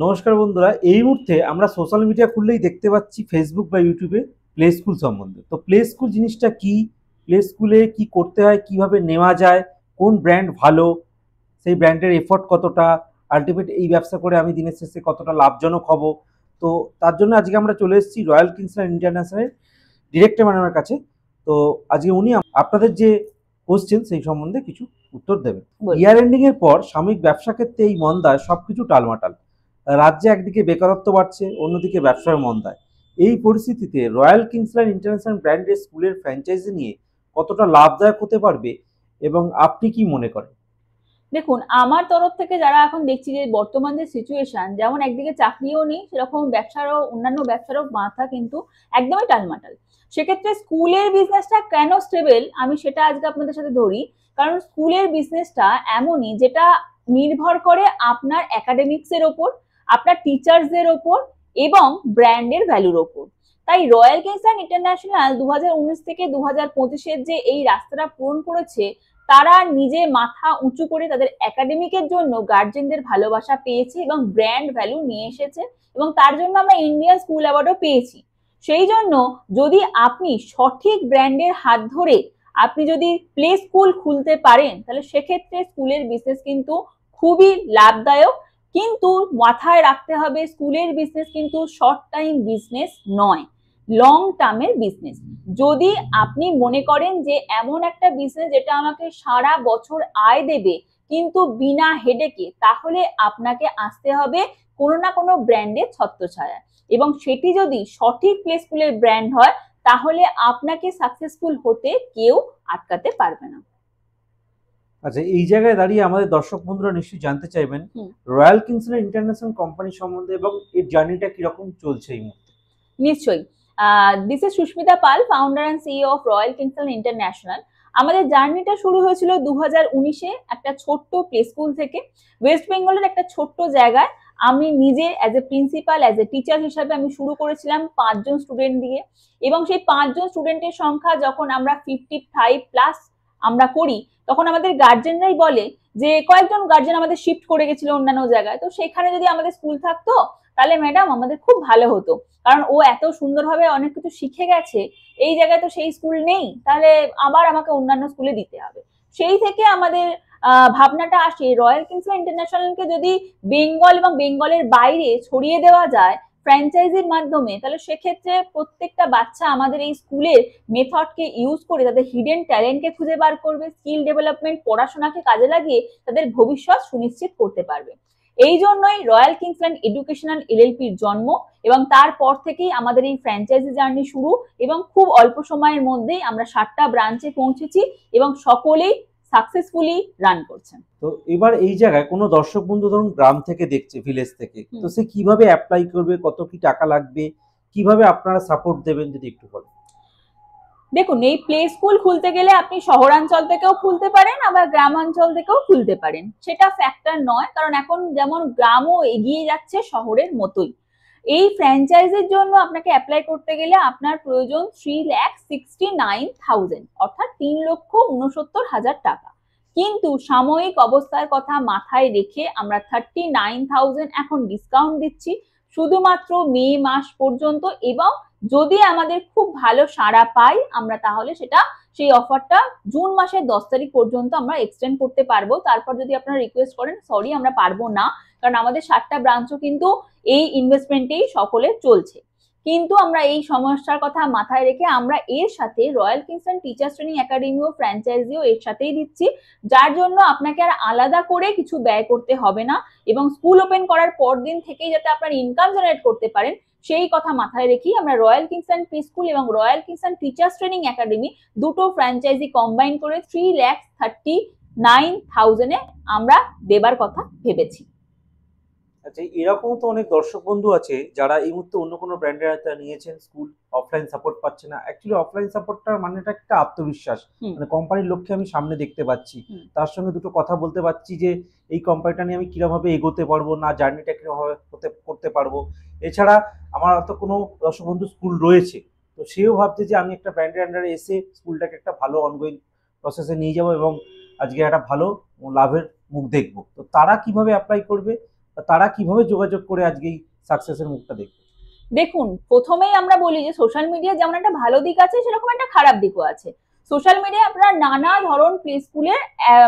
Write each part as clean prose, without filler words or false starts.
নমস্কার বন্ধুরা, এই মুহূর্তে আমরা সোশ্যাল মিডিয়া খুললেই দেখতে পাচ্ছি ফেসবুক বা ইউটিউবে প্লে স্কুল সম্বন্ধে। তো প্লে স্কুল জিনিসটা কি, প্লে স্কুলে কি করতে হয়, কিভাবে নেওয়া যায়, কোন ব্র্যান্ড ভালো, সেই ব্র্যান্ডের এফোর্ট কতটা, আলটিমেট এই ব্যবসা করে আমি দিনের শেষে কতটা লাভজনক হব। তো তার জন্য আজকে আমরা চলে এসেছি রয়্যাল কিংসল্যান্ড ইন্টারন্যাশনালের ডিরেক্টর ম্যাডামের কাছে। তো আজকে উনি আপনাদের যে কোশ্চেন সেই সম্বন্ধে কিছু উত্তর দেবেন। ইয়ার এন্ডিং এর পর সাময়িক ব্যবসা ক্ষেত্রে এই মন্দায় সবকিছু টালমাটাল। রাজ্যে একদিকে বেকারত্ব বাড়ছে, অন্যদিকে ব্যবসার মন্দায়। এই পরিস্থিতিতে রয়্যাল কিংসল্যান্ড ইন্টারন্যাশনাল ব্র্যান্ডের স্কুলের ফ্র্যাঞ্চাইজি নিয়ে কতটা লাভদায়ক হতে পারবে এবং আপনি কি মনে করেন? দেখুন, আমার তরফ থেকে যারা এখন দেখছি যে বর্তমান যে সিচুয়েশন, যেমন একদিকে চাকরিও নেই, সেরকম ব্যবসারও, অন্যান্য ব্যবসারও মাথা কিন্তু একদমই টালমাটাল। সেক্ষেত্রে স্কুলের বিজনেসটা কেন স্টেবল, আমি সেটা আজকে আপনাদের সাথে ধরি। কারণ স্কুলের বিজনেসটা এমনই যেটা নির্ভর করে আপনার একাডেমিক্সের ওপর, আপনার টিচার্সদের ওপর এবং ব্র্যান্ডের ভ্যালুর ওপর। তাই রয়্যাল কিংসল্যান্ড ইন্টারন্যাশনাল 2019 থেকে 2025-এর যে এই রাস্তাটা পূরণ করেছে, তারা নিজে মাথা উঁচু করে তাদের একাডেমিকের জন্য গার্জেনদের ভালোবাসা পেয়েছে এবং ব্র্যান্ড ভ্যালু নিয়ে এসেছে, এবং তার জন্য আমরা ইন্ডিয়ান স্কুল অ্যাওয়ার্ডও পেয়েছি। সেই জন্য যদি আপনি সঠিক ব্র্যান্ডের হাত ধরে আপনি যদি প্লে স্কুল খুলতে পারেন, তাহলে সেক্ষেত্রে স্কুলের বিজনেস কিন্তু খুবই লাভদায়ক। কিন্তু মাথায় রাখতে হবে, স্কুলের বিজনেস কিন্তু শর্ট টাইম বিজনেস নয়, লং টার্মের বিজনেস। যদি আপনি মনে করেন যে এমন একটা বিজনেস যেটা আমাকে সারা বছর আয় দেবে কিন্তু বিনা হেডেকে, তাহলে আপনাকে আসতে হবে কোনো না কোনো ব্র্যান্ডের ছত্রছায়া, এবং সেটি যদি সঠিক প্লে স্কুলের ব্র্যান্ড হয়, তাহলে আপনাকে সাকসেসফুল হতে কেউ আটকাতে পারবে না। আচ্ছা, এই জায়গায় দাঁড়িয়ে আমাদের দর্শক বন্ধুরা নিশ্চয়ই জানতে চাইবেন রয়্যাল কিংসল্যান্ড ইন্টারন্যাশনাল কোম্পানি সম্বন্ধে এবং এর জার্নিটা কিরকম চলছে এই মুহূর্তে। নিশ্চয়ই। This is Sushmita Pal, founder and CEO of Royal Kingsland International. আমাদের জার্নিটা শুরু হয়েছিল 2019-এ একটা ছোট্ট প্লে স্কুল থেকে, ওয়েস্ট বেঙ্গলের একটা ছোট্ট জায়গায়। আমি নিজে as a principal, as a teacher হিসাবে আমি শুরু করেছিলাম 5 জন স্টুডেন্ট দিয়ে, এবং সেই 5 জন স্টুডেন্টের সংখ্যা যখন আমরা 55+ আমরা করি, তখন আমাদের গার্জেনরাই বলে যে কয়েকজন গার্জেন আমাদের শিফট করে গেছিল অন্যান্য জায়গায়, তো সেখানে যদি আমাদের স্কুল থাকতো তাহলে ম্যাডাম আমাদের খুব ভালো হতো, কারণ ও এত সুন্দরভাবে অনেক কিছু শিখে গেছে, এই জায়গায় তো সেই স্কুল নেই, তাহলে আবার আমাকে অন্যান্য স্কুলে দিতে হবে। সেই থেকে আমাদের ভাবনাটা আসে, রয়্যাল কিংসল্যান্ড ইন্টারন্যাশনালকে যদি বেঙ্গল এবং বেঙ্গলের বাইরে ছড়িয়ে দেওয়া যায় ফ্র্যাঞ্চাইজির মাধ্যমে, তাহলে সেক্ষেত্রে প্রত্যেকটা বাচ্চা আমাদের এই স্কুলের মেথডকে ইউজ করে তাদের হিডেন ট্যালেন্টকে খুঁজে বার করবে, স্কিল ডেভেলপমেন্ট, পড়াশোনাকে কাজে লাগিয়ে তাদের ভবিষ্যৎ সুনিশ্চিত করতে পারবে। এই জন্যই রয়্যাল কিংসল্যান্ড এডুকেশনাল এলএলপির জন্ম, এবং তারপর থেকেই আমাদের এই ফ্র্যাঞ্চাইজি জার্নি শুরু, এবং খুব অল্প সময়ের মধ্যেই আমরা 7টা ব্রাঞ্চে পৌঁছেছি এবং সকলেই সাকসেসফুলি রান করছেন। তো এবার এই জায়গায় কোনো দর্শক বন্ধু ধরুন গ্রাম থেকে দেখছে, ভিলেজ থেকে, তো সে কিভাবে অ্যাপ্লাই করবে, কত কি টাকা লাগবে, কিভাবে আপনারা সাপোর্ট দেবেন যদি একটু বলেন। দেখুন, এই প্লে স্কুল খুলতে গেলে আপনি শহরাঞ্চল থেকেও খুলতে পারেন, আবার গ্রামাঞ্চল থেকেও খুলতে পারেন, সেটা ফ্যাক্টর নয়, কারণ এখন যেমন গ্রামও এগিয়ে যাচ্ছে শহরের মতোই। এই ফ্র্যাঞ্চাইজির জন্য আপনাকে অ্যাপ্লাই করতে গেলে আপনার প্রয়োজন 3,69,000, অর্থাৎ 3,69,000 টাকা। কিন্তু সাময়িক অবস্থার কথা মাথায় রেখে আমরা 39,000 এখন ডিসকাউন্ট দিচ্ছি শুধুমাত্র মে মাস পর্যন্ত, এবং যদি আমাদের খুব ভালো সাড়া পাই আমরা, তাহলে সেটা সেই অফারটা জুন মাসের 10 তারিখ পর্যন্ত আমরা এক্সটেন্ড করতে পারবো। তারপর যদি আপনারা রিকোয়েস্ট করেন, সরি আমরা পারবো না, কারণ আমাদের 7টা ব্রাঞ্চও কিন্তু এই ইনভেস্টমেন্টেই সকলে চলছে। কিন্তু আমরা এই সমস্যার কথা মাথায় রেখে আমরা এর সাথে royal Kingsland teachers training academy ও ফ্র্যাঞ্চাইজিও এর সাথেই দিচ্ছি, যার জন্য আপনাকে আর আলাদা করে কিছু ব্যয় করতে হবে না, এবং স্কুল ওপেন করার পর দিন থেকেই যাতে আপনার ইনকাম জেনারেট করতে পারেন সেই কথা মাথায় রেখেই আমরা রয়্যাল কিংসল্যান্ড প্রি স্কুল এবং royal Kingsland teachers training academy দুটো ফ্র্যাঞ্চাইজি কম্বাইন করে 3,39,000-এ আমরা দেবার কথা ভেবেছি। আচ্ছা, এরকম তো অনেক দর্শক বন্ধু আছে যারা এই মুহূর্তে অন্য কোনো ব্র্যান্ডের হাতে নিয়েছেন স্কুল, অফলাইন সাপোর্ট পাচ্ছে না। অ্যাকচুয়ালি অফলাইন সাপোর্টটার মানেটা একটা আত্মবিশ্বাস, মানে কোম্পানির লক্ষ্যে আমি সামনে দেখতে পাচ্ছি, তার সঙ্গে দুটো কথা বলতে পারছি যে এই কোম্পানিটা নিয়ে আমি কিরকমভাবে এগোতে পারবো, না জার্নিটা কিরকমভাবে করতে পারবো। এছাড়া আমার তো কোনো দর্শক বন্ধু স্কুল রয়েছে, তো সেও ভাবছে যে আমি একটা ব্র্যান্ডের আন্ডারে এসে স্কুলটাকে একটা ভালো অনগোয়িং প্রসেসে নিয়ে যাবো এবং আজকে একটা ভালো লাভের মুখ দেখবো। তো তারা কিভাবে অ্যাপ্লাই করবে, তারা কিভাবে যোগাযোগ করে আজকে এই সাকসেসের মুখটা দেখবে? দেখুন, প্রথমেই আমরা বলি যে সোশ্যাল মিডিয়া যেমন একটা ভালো দিক আছে, সেরকম একটা খারাপ দিকও আছে। সোশ্যাল মিডিয়ায় আপনারা নানা ধরন প্লে স্কুলের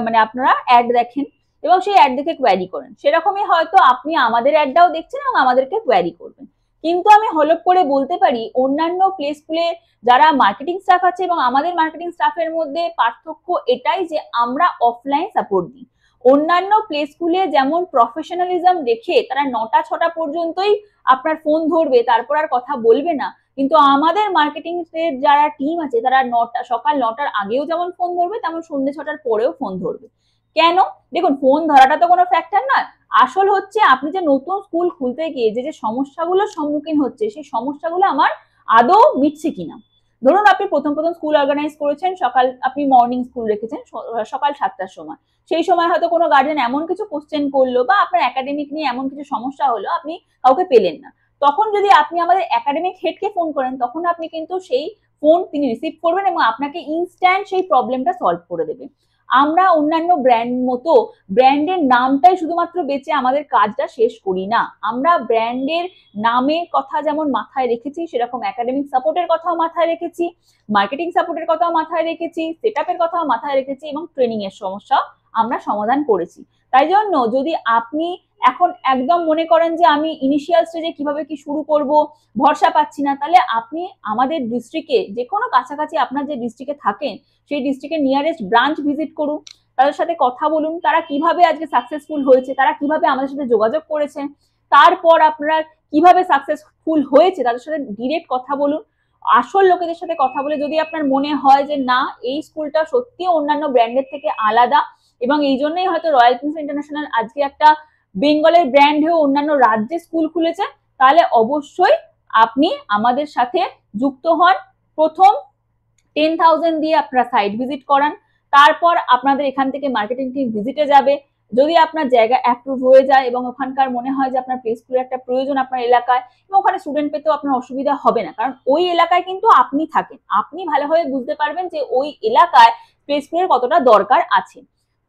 মানে আপনারা অ্যাড দেখেন এবং সেই অ্যাড দেখে কোয়ারি করেন। সেরকমই হয়তো আপনি আমাদের অ্যাডটাও দেখছেন এবং আমাদেরকে কোয়ারি করবেন। কিন্তু আমি হলপ করে বলতে পারি, অন্যান্য প্লে স্কুলে যারা মার্কেটিং স্টাফ আছে এবং আমাদের মার্কেটিং স্টাফের মধ্যে পার্থক্য এটাই যে আমরা অফলাইন সাপোর্ট দিই। অন্যান্য প্লে স্কুলে যেমন প্রফেশনালিজম রেখে তারা 9টা 6টা পর্যন্তই আপনার ফোন ধরবে, তারপর আর কথা বলবে না, কিন্তু আমাদের মার্কেটিং এর যারা টিম আছে তারা সকাল 9টার আগেও যেমন ফোন ধরবে, তেমন সন্ধ্যে 6টার পরেও ফোন ধরবে। কেন? দেখুন, ফোন ধরাটা তো কোনো ফ্যাক্টর নয়। আসল হচ্ছে আপনি যে নতুন স্কুল খুলতে গিয়ে যে সমস্যাগুলোর সম্মুখীন হচ্ছে, সেই সমস্যাগুলো আমার আদৌ মিটছে কিনা। ধরুন আপনি প্রথম স্কুল অর্গানাইজ করেছেন, আপনি মর্নিং স্কুল রেখেছেন সকাল 7টার সময়। সেই সময় হয়তো কোনো গার্জেন এমন কিছু কোশ্চেন করলো বা আপনার একাডেমিক নিয়ে এমন কিছু সমস্যা হলো, আপনি কাউকে পেলেন না। তখন যদি আপনি আমাদের একাডেমিক হেডকে ফোন করেন, তখন আপনি কিন্তু সেই ফোন তিনি রিসিভ করবেন এবং আপনাকে ইনস্ট্যান্ট সেই প্রবলেমটা সলভ করে দেবে। আমরা অন্যান্য ব্র্যান্ড মতো ব্র্যান্ডের নামটাই শুধুমাত্র বেচে আমাদের কাজটা শেষ করি না। আমরা ব্র্যান্ডের নামের কথা যেমন মাথায় রেখেছি, সেরকম একাডেমিক সাপোর্টের কথাও মাথায় রেখেছি, মার্কেটিং সাপোর্টের কথাও মাথায় রেখেছি, সেটআপের কথাও মাথায় রেখেছি এবং ট্রেনিং এর সমস্যা আমরা সমাধান করেছি। তাই জন্য যদি আপনি এখন একদম মনে করেন যে আমি ইনিশিয়াল স্টেজে কিভাবে কি শুরু করব, ভরসা পাচ্ছি না, তাহলে আপনি আমাদের ডিস্ট্রিক্টে যে কোনো কাছাকাছি আপনার যে ডিস্ট্রিক্টে থাকেন সেই ডিস্ট্রিক্টের নিয়ারেস্ট ব্রাঞ্চ ভিজিট করুন, তাদের সাথে কথা বলুন, তারা কিভাবে আজকে সাকসেসফুল হয়েছে, তারা কিভাবে আমাদের সাথে যোগাযোগ করেছেন, তারপর আপনারা কিভাবে সাকসেসফুল হয়েছে তাদের সাথে ডিরেক্ট কথা বলুন। আসল লোকেদের সাথে কথা বলে যদি আপনার মনে হয় যে না, এই স্কুলটা সত্যি অন্যান্য ব্র্যান্ডের থেকে আলাদা এবং এই জন্যই হয়তো রয়্যাল কিংস ইন্টারন্যাশনাল আজকে একটা বেঙ্গলের ব্র্যান্ড হয়ে অন্যান্য রাজ্যে স্কুল খুলেছে, তাহলে অবশ্যই আপনি আমাদের সাথে যুক্ত হন। প্রথম 10,000 দিয়ে আপনারা সাইট ভিজিট করান, তারপর আপনাদের এখান থেকে মার্কেটিং টিম ভিজিটে যাবে। যদি আপনার জায়গা অ্যাপ্রুভ হয়ে যায় এবং ওখানকার মনে হয় যে আপনার প্লে স্কুলের একটা প্রয়োজন আপনার এলাকায় এবং ওখানে স্টুডেন্ট পেতেও আপনার অসুবিধা হবে না, কারণ ওই এলাকায় কিন্তু আপনি থাকেন, আপনি ভালোভাবে বুঝতে পারবেন যে ওই এলাকায় প্লে স্কুলের কতটা দরকার আছে।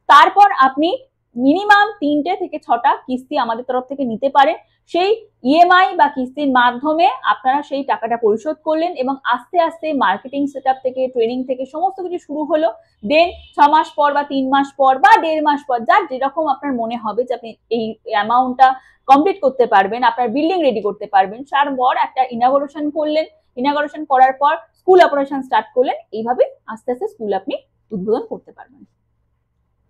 তারপর আপনি মিনিমাম 3টে থেকে 6টা কিস্তি আমাদের তরফ থেকে নিতে পারেন। সেই ইএমআই বা কিস্তির মাধ্যমে আপনারা সেই টাকাটা পরিশোধ করলেন এবং আস্তে আস্তে মার্কেটিং সেটআপ থেকে ট্রেনিং থেকে সমস্ত কিছু শুরু হলো। দেন 6 মাস পর বা 3 মাস পর বা 1.5 মাস পর, যার যেরকম আপনার মনে হবে যে আপনি এই অ্যামাউন্টটা কমপ্লিট করতে পারবেন, আপনার বিল্ডিং রেডি করতে পারবেন, তারপর একটা ইনাগোরেশন করলেন। ইনাগোরেশন করার পর স্কুল অপারেশন স্টার্ট করলেন। এইভাবে আস্তে আস্তে স্কুল আপনি উদ্বোধন করতে পারবেন।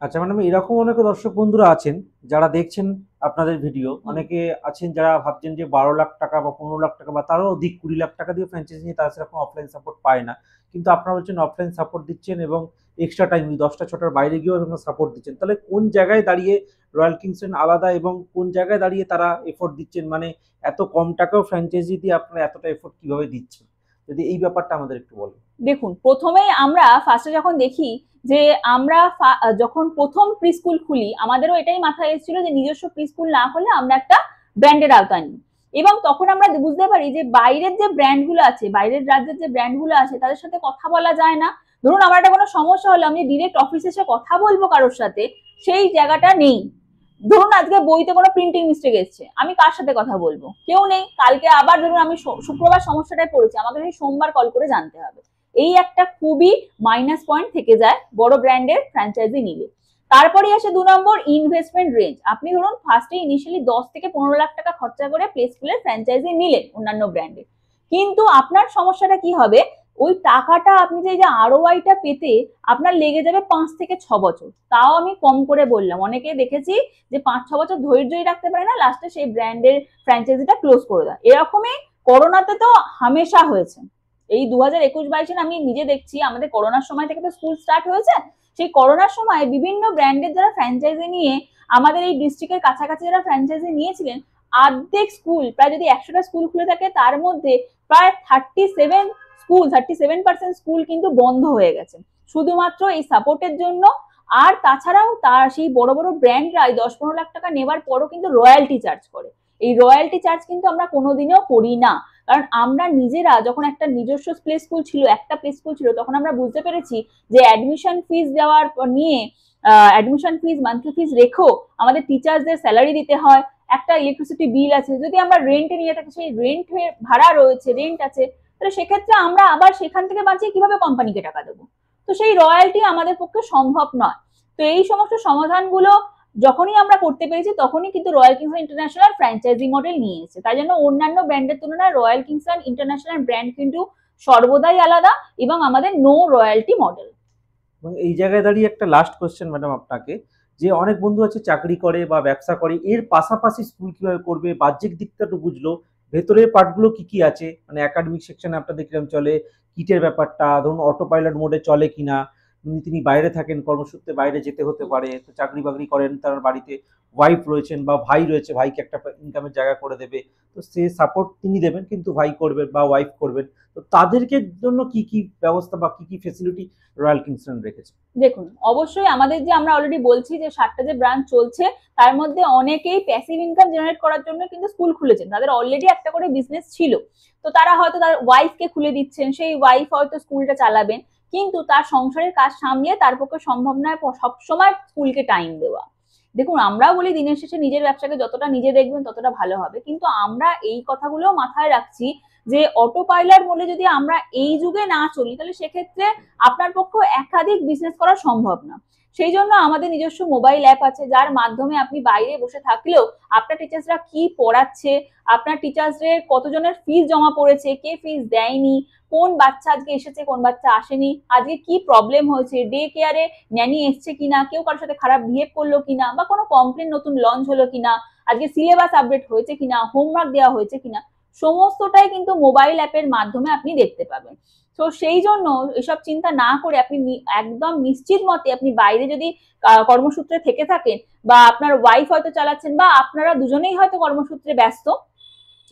আচ্ছা ম্যাডাম, এরকম অনেক দর্শক বন্ধুরা আছেন যারা দেখছেন আপনাদের ভিডিও, অনেকে আছেন যারা ভাবছেন যে 12 লাখ টাকা বা 15 লাখ টাকা বা তারও অধিক 20 লাখ টাকা দিয়ে ফ্র্যাঞ্চাইজি নিয়ে তারা সেরকম অফলাইন সাপোর্ট পায় না, কিন্তু আপনারা বলছেন অফলাইন সাপোর্ট দিচ্ছেন এবং এক্সট্রা টাইম 10টা 6টার বাইরে গিয়েও সাপোর্ট দিচ্ছেন। তাহলে কোন জায়গায় দাঁড়িয়ে রয়্যাল কিংসেন আলাদা এবং কোন জায়গায় দাঁড়িয়ে তারা এফোর্ট দিচ্ছেন, মানে এত কম টাকাও ফ্র্যাঞ্চাইজি দিয়ে আপনারা এতটা এফোর্ট কিভাবে দিচ্ছেন, যদি এই ব্যাপারটা আমাদের একটু বলেন। দেখুন, প্রথমেই আমরা ফার্স্টে যখন দেখি যে আমরা যখন প্রথম প্রি স্কুল খুলি, আমাদেরও এটাই মাথায় এসেছিল যে নিজস্ব প্রি স্কুল না করলে আমরা একটা ব্র্যান্ডের আওতায় নিই এবং তখন আমরা বুঝতে পারি যে বাইরের যে ব্র্যান্ডগুলো আছে, বাইরের রাজ্যের যে ব্র্যান্ডগুলো আছে তাদের সাথে কথা বলা যায় না। ধরুন আমার একটা কোনো সমস্যা হলো, আমি ডিরেক্ট অফিসে এসে কথা বলবো কারোর সাথে, সেই জায়গাটা নেই। ধরুন আজকে বইতে কোনো প্রিন্টিং মিস্টেক এসছে, আমি কার সাথে কথা বলবো? কেউ নেই। কালকে আবার ধরুন আমি শুক্রবার সমস্যাটায় পড়েছি, আমাকে সেই সোমবার কল করে জানতে হবে। এই একটা খুবই মাইনাস পয়েন্ট থেকে যায় বড় ব্র্যান্ডের ফ্র্যাঞ্চাইজি নিলে। তারপরে আসে 2 নম্বর ইনভেস্টমেন্ট রেঞ্জ। আপনি ধরুন ফার্স্টে ইনিশিয়ালি 10 থেকে 15 লাখ টাকা খরচা করে প্লে স্কুলের ফ্র্যাঞ্চাইজি নিলেন অন্যান্য ব্র্যান্ডের, কিন্তু আপনার সমস্যাটা কি হবে, ওই টাকাটা আপনি যে আরওআইটা পেতে আপনার লেগে যাবে 5 থেকে 6 বছর। তাও আমি কম করে বললাম, অনেকে দেখেছি যে 5-6 বছর ধৈর্যই রাখতে পারে না, লাস্টে সেই ব্র্যান্ডের ফ্র্যাঞ্চাইজিটা ক্লোজ করে দেয়। এরকমই করোনাতে তো হামেশা হয়েছে। এই 2021-22 আমি নিজে দেখছি, আমাদের করোনার সময় থেকে তো স্কুল স্টার্ট হয়েছে। সেই করোনার সময় বিভিন্ন ব্র্যান্ডের যারা ফ্র্যাঞ্চাইজি নিয়ে আমাদের এই ডিস্ট্রিক্টের কাছাকাছি যারা ফ্র্যাঞ্চাইজি নিয়েছিলেন, অর্ধেক স্কুল, প্রায় যদি 100টা স্কুল খুলে থাকে তার মধ্যে প্রায় 37% স্কুল কিন্তু বন্ধ হয়ে গেছে শুধুমাত্র এই সাপোর্টের জন্য। আর তাছাড়াও তার সেই বড় বড় ব্র্যান্ডরা 10-15 লাখ টাকা নেবার পরও কিন্তু রয়্যালটি চার্জ করে। এই রয়্যালটি চার্জ কিন্তু আমরা কোনোদিনও করি না, কারণ আমরা নিজেরা যখন একটা নিজস্ব প্লে স্কুল ছিল, একটা প্লে স্কুল ছিল, তখন আমরা বুঝতে পেরেছি যে অ্যাডমিশন ফিস দেওয়ার নিয়ে অ্যাডমিশন ফিস, মান্থলি ফিস রেখেও আমাদের টিচার্সদের স্যালারি দিতে হয়, একটা ইলেকট্রিসিটি বিল আছে, যদি আমরা রেন্টে নিয়ে থাকি সেই রেন্টের ভাড়া রয়েছে, রেন্ট আছে, তাহলে সেক্ষেত্রে আমরা আবার সেখান থেকে বাঁচিয়ে কিভাবে কোম্পানিকে টাকা দেবো? তো সেই রয়্যালটি আমাদের পক্ষে সম্ভব নয়। তো এই সমস্ত সমাধানগুলো যখনই আমরা করতে পেরেছি তখনই কিন্তু রয়্যাল কিংসন ইন্টারন্যাশনাল ফ্র্যাঞ্চাইজি মডেল নিয়ে এসেছে। তাই জন্য অন্যান্য ব্র্যান্ডের তুলনায় রয়্যাল কিংসন ইন্টারন্যাশনাল ব্র্যান্ড কিন্তু সর্বদাই আলাদা এবং আমাদের নো রয়্যালটি মডেল। এবং এই জায়গায় দাঁড়িয়ে একটা লাস্ট কোশ্চেন ম্যাডাম আপনাকে, যে অনেক বন্ধু আছে চাকরি করে বা ব্যবসা করে, এর পাশাপাশি স্কুল কিভাবে করবে, বাহ্যিক দিকটা তো বুঝলো, ভেতরের পার্টগুলো কি কি আছে, মানে একাডেমিক সেকশনে আপনাদের কিরকম চলে, কিটের ব্যাপারটা ধরুন অটো পাইলট মোডে চলে কিনা, তিনি বাইরে থাকেন, কর্মসূত্রে বাইরে যেতে হতে পারে, তো চাকরি বাকরি করেন, তার বাড়িতে ওয়াইফ রয়েছেন বা ভাই রয়েছে, ভাইকে একটা ইনকামের জায়গা করে দেবে, তো সে সাপোর্ট তিনি দেবেন কিন্তু ভাই করবেন বা ওয়াইফ করবেন, তো তাদেরকে জন্য কি কি ব্যবস্থা বা কি কি ফেসিলিটি রয়্যাল কিংসটন রেখেছে? দেখুন, অবশ্যই আমাদের যে আমরা অলরেডি বলছি যে 60টা যে ব্রাঞ্চ চলছে তার মধ্যে অনেকেই প্যাসিভ ইনকাম জেনারেট করার জন্য কিন্তু স্কুল খুলেছেন, তাদের অলরেডি একটা করে বিজনেস ছিল, তো তারা হয়তো তার ওয়াইফকে খুলে দিচ্ছেন, সেই ওয়াইফ হয়তো স্কুলটা চালাবেন, কিন্তু তার সংসারের কাজ সামলিয়ে তার পক্ষে সম্ভব নয় সবসময় স্কুলকে টাইম দেওয়া। দেখুন, আমরাও বলি দিনের শেষে নিজের ব্যবসাকে যতটা নিজে দেখবেন ততটা ভালো হবে, কিন্তু আমরা এই কথাগুলো মাথায় রাখছি যে অটো পাইলট বলে যদি আমরা এই যুগে না চলি তাহলে সেক্ষেত্রে আপনার পক্ষে একাধিক বিজনেস করা সম্ভব না। সেই জন্য আমাদের নিজস্ব মোবাইল অ্যাপ আছে, যার মাধ্যমে আপনি বাইরে বসে থাকলেও আপনার টিচার্সরা কি পড়াচ্ছে, আপনার টিচার্সদের কতজনের ফিস জমা পড়েছে, কে ফিস দেয়নি, কোন বাচ্চা আজকে এসেছে, কোন বাচ্চা আসেনি, আজকে কি প্রবলেম হয়েছে, ডে কেয়ারে ন্যানি এসছে কিনা, কেউ কারোর সাথে খারাপ বিহেভ করলো কিনা, বা কোনো কমপ্লেন নতুন লঞ্চ হলো কিনা, আজকে সিলেবাস আপডেট হয়েছে কিনা, হোমওয়ার্ক দেওয়া হয়েছে কিনা, সমস্তটাই কিন্তু মোবাইল অ্যাপের মাধ্যমে আপনি দেখতে পাবেন। তো সেই জন্য এসব চিন্তা না করে আপনি একদম নিশ্চিত মতে আপনি বাইরে যদি কর্মসূত্রে থেকে থাকেন, বা আপনার ওয়াইফ হয়তো চালাচ্ছেন, বা আপনারা দুজনেই হয়তো কর্মসূত্রে ব্যস্ত,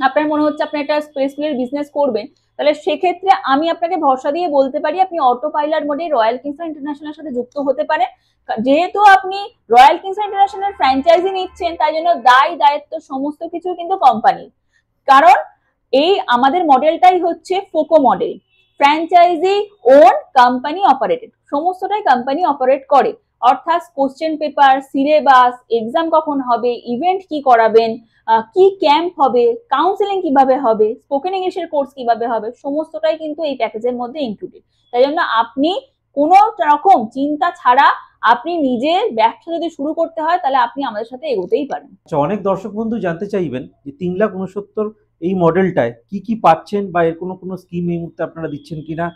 আপনার মনে হচ্ছে আপনি একটা স্কুলের বিজনেস করবেন, তাহলে সেক্ষেত্রে আমি আপনাকে ভরসা দিয়ে বলতে পারি আপনি অটো পাইলট মোডে রয়্যাল কিংসটন ইন্টারন্যাশনালের সাথে যুক্ত হতে পারেন। যেহেতু আপনি রয়্যাল কিংসটন ইন্টারন্যাশনাল ফ্র্যাঞ্চাইজি নিচ্ছেন, তাই জন্য দায় দায়িত্ব সমস্ত কিছু কিন্তু কোম্পানি, কারণ এই আমাদের মডেলটাই হচ্ছে Foucault model, franchise on company operated, সমস্তটাই কোম্পানি অপারেট করে, অর্থাৎ কোশ্চেন পেপার, সিলেবাস, এক্সাম কখন হবে, ইভেন্ট কি করাবেন, কি ক্যাম্প হবে, কাউন্সেলিং কিভাবে হবে, স্পোকেন ইংলিশের কোর্স কিভাবে হবে, সমস্তটাই কিন্তু এই প্যাকেজের মধ্যে ইনক্লুডেড। তাই জন্য আপনি কোনো রকম চিন্তা ছাড়া আপনি নিজের ব্যবসা যদি শুরু করতে হয় তাহলে আপনি আমাদের সাথে এগোতেই পারেন। আচ্ছা, অনেক দর্শক বন্ধু জানতে চাইবেন যে 3,69,000 এই মডেলটায় কি কি পাচ্ছেন, বা এর কোনো কোনো স্কিম এই মুহূর্তে আপনারা দিচ্ছেন কিনা,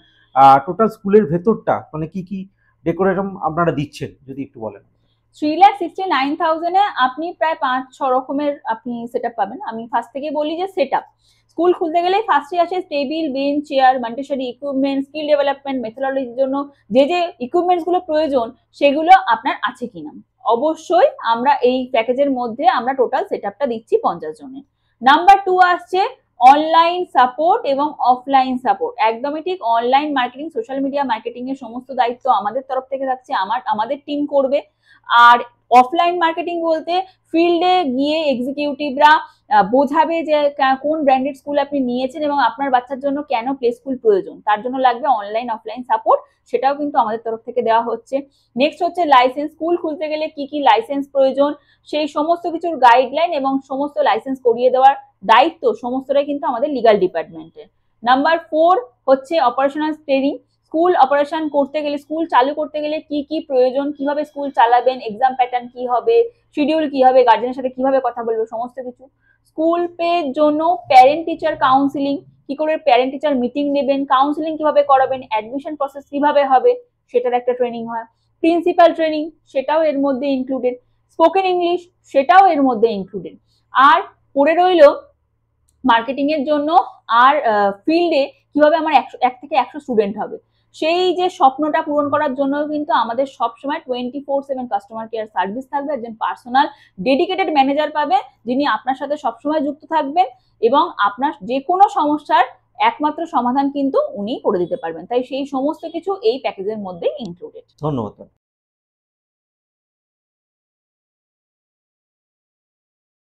টোটাল স্কুলের ভেতরটা মানে কি কি ডেকোরেশন আপনারা দিচ্ছেন যদি একটু বলেন। 3,69,000 এ আপনি প্রায় 5-6 রকমের আপনি সেট পাবেন। আমি ফার্স্ট থেকে বলি যে সেট স্কুল খুলতে গেলে ফার্স্টে আসে table, bench, chair, Montessori equipment, skill development, মেথোডোলজির জন্য যে যে ইকুইপমেন্টস গুলো প্রয়োজন সেগুলো আপনার আছে কিনা। অবশ্যই আমরা এই প্যাকেজের মধ্যে আমরা টোটাল সেটআপটা দিচ্ছি 50 জনের। নাম্বার 2 আসছে অনলাইন সাপোর্ট এবং অফলাইন সাপোর্ট। একদমই ঠিক, online marketing, social media marketing এর সমস্ত দায়িত্ব আমাদের তরফ থেকে থাকছে, আমাদের টিম করবে। আর অফলাইন মার্কেটিং বলতে ফিল্ডে গিয়ে এক্সিকিউটিভরা বোঝাবে যে কোন ব্র্যান্ডেড স্কুল আপনি নিয়েছেন এবং আপনার বাচ্চার জন্য কেন প্লে স্কুল প্রয়োজন, তার জন্য লাগবে অনলাইন অফলাইন সাপোর্ট, সেটাও কিন্তু আমাদের তরফ থেকে দেওয়া হচ্ছে। নেক্সট হচ্ছে লাইসেন্স, স্কুল খুলতে গেলে কি কি লাইসেন্স প্রয়োজন সেই সমস্ত কিছুর গাইডলাইন এবং সমস্ত লাইসেন্স করিয়ে দেওয়ার দায়িত্ব সমস্তটাই কিন্তু আমাদের লিগাল ডিপার্টমেন্টের। নাম্বার 4 হচ্ছে অপারেশনাল ট্রেনিং, স্কুল অপারেশন করতে গেলে, স্কুল চালু করতে গেলে কি কি প্রয়োজন, কিভাবে স্কুল চালাবেন, এক্সাম প্যাটার্ন কি হবে, শিডিউল কি হবে, গার্জেনের সাথে কিভাবে কথা বলবে, সমস্ত কিছু। স্কুল পের জন্য প্যারেন্ট টিচার কাউন্সিলিং, কি করে প্যারেন্ট টিচার মিটিং নেবেন, কাউন্সিলিং কিভাবে করাবেন, অ্যাডমিশন প্রসেস কিভাবে হবে সেটার একটা ট্রেনিং হয়। প্রিন্সিপাল ট্রেনিং সেটাও এর মধ্যে ইনক্লুডেড, স্পোকেন ইংলিশ সেটাও এর মধ্যে ইনক্লুডেড। আর পড়ে রইল মার্কেটিং এর জন্য আর ফিল্ডে কিভাবে আমার 1 থেকে 100 স্টুডেন্ট হবে, সেই যে স্বপ্নটা পূরণ করার জন্য কিন্তু আমাদের সবসময় 24/7 কাস্টমার কেয়ার সার্ভিস থাকবে, একজন পার্সোনাল ডেডিকেটেড ম্যানেজার পাবে যিনি আপনার সাথে সবসময় যুক্ত থাকবেন এবং আপনার যে কোনো সমস্যার একমাত্র সমাধান কিন্তু উনি করে দিতে পারবেন। তাই সেই সমস্ত কিছু এই প্যাকেজের মধ্যে ইনক্লুডেড। ধন্যবাদ।